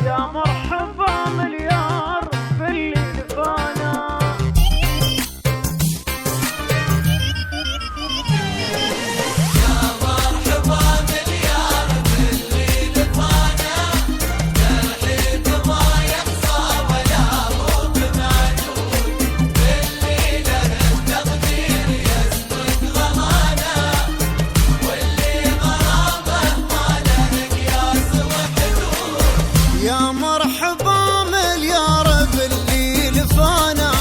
يا مرحبا مليار باللي لفانا. يا مرحبا مليار باللي لفانا، ترحيب ما يحصى ولا هو بمعدود، باللي له التقدير يسبق غلانا، واللي غرامه ما له قياس وحدود. يا مرحبا مليار باللي لفانا،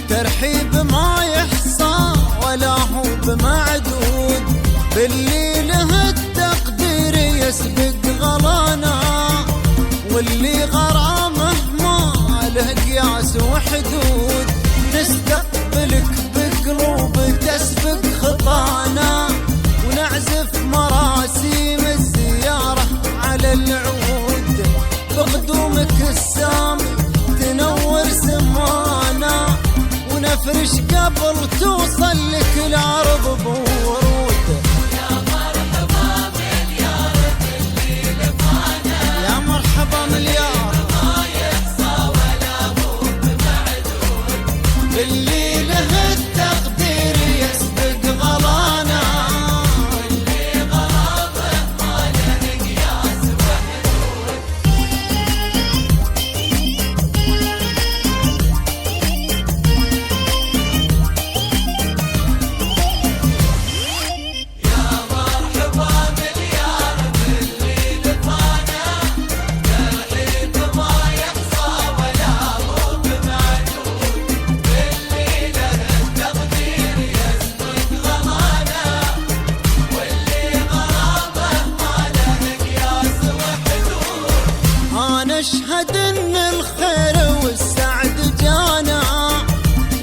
ترحيب ما يحصى ولا هو بمعدود، باللي له التقدير يسبق غلانا، واللي غرامه ما له قياس وحدود. نستقبلك بقلوب تسبق خطانا، ونعزف مراسيم الزيارة على العود، بقدومك السامي تنور سمانا، ونفرش قبل توصل لك العرض بورود. يا مرحبا مليار باللي لفانا، يا مرحبا مليار ما يحصى ولا هو بمعدود، باللي له التقدير يسبق غلانا، واللي غرامه ما له قياس وحدود. يا مرحبا مليار باللي لفانا، ترحيب ما يحصى ولا هو بمعدود، باللي له التقدير يسبق غلانا، واللي غرامه ما له قياس وحدود. أنا أشهد إن الخير والسعد جانا،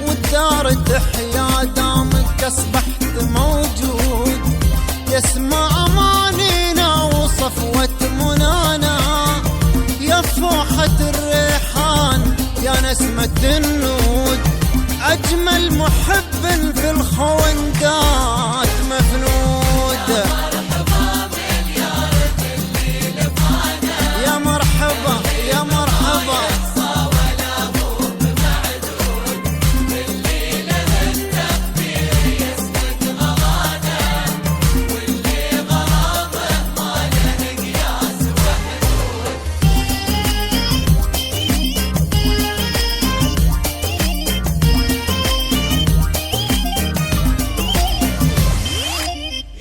والدار تحيا دامك أصبحت موجود، يسمع أمانينا وصفوة منانا، يا فوحة الريحان يا نسمة النود، أجمل محب في الخوندات مفنود. مرحبا مليار باللي لفانا، يا مرحبا يا مرحبا يحصى ولا هو بمعدود، باللي له التقدير يسبق غلانا، واللي غرامه ما له قياس وحدود.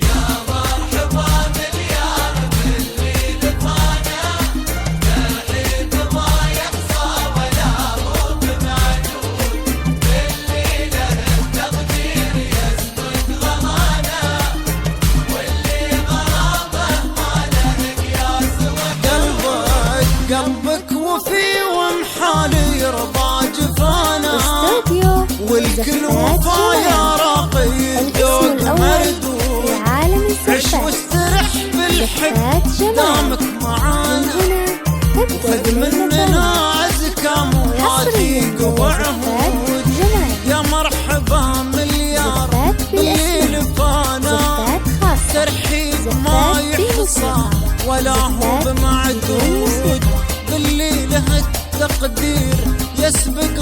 يا مرحبا مليار باللي لفانا، ترحيب ما يحصى ولا هو بمعدود، باللي له التقدير يسبق غلانا، واللي غرامه ما له قياس وحدود. قلبك وفي ومحالي يرضى جفانا، استوديو والكل زفات وفا يا جمال، راقي الاسم ذوق الأول مردود. في عالم عش الزفات. واسترح بالحب زفات جمال دامك من معانا، هنا تبدأ خذ مننا الليلة أزكى مواثيق زفات وعهود. جمال، يا مرحبا مليار زفات باللي بالاسم، لفانا، زفات خاصة، ترحيب ما زفات يحصى بموسيقى، ولا هو زفات بدون بمعدود، موسيقى. باللي له التقدير يسبق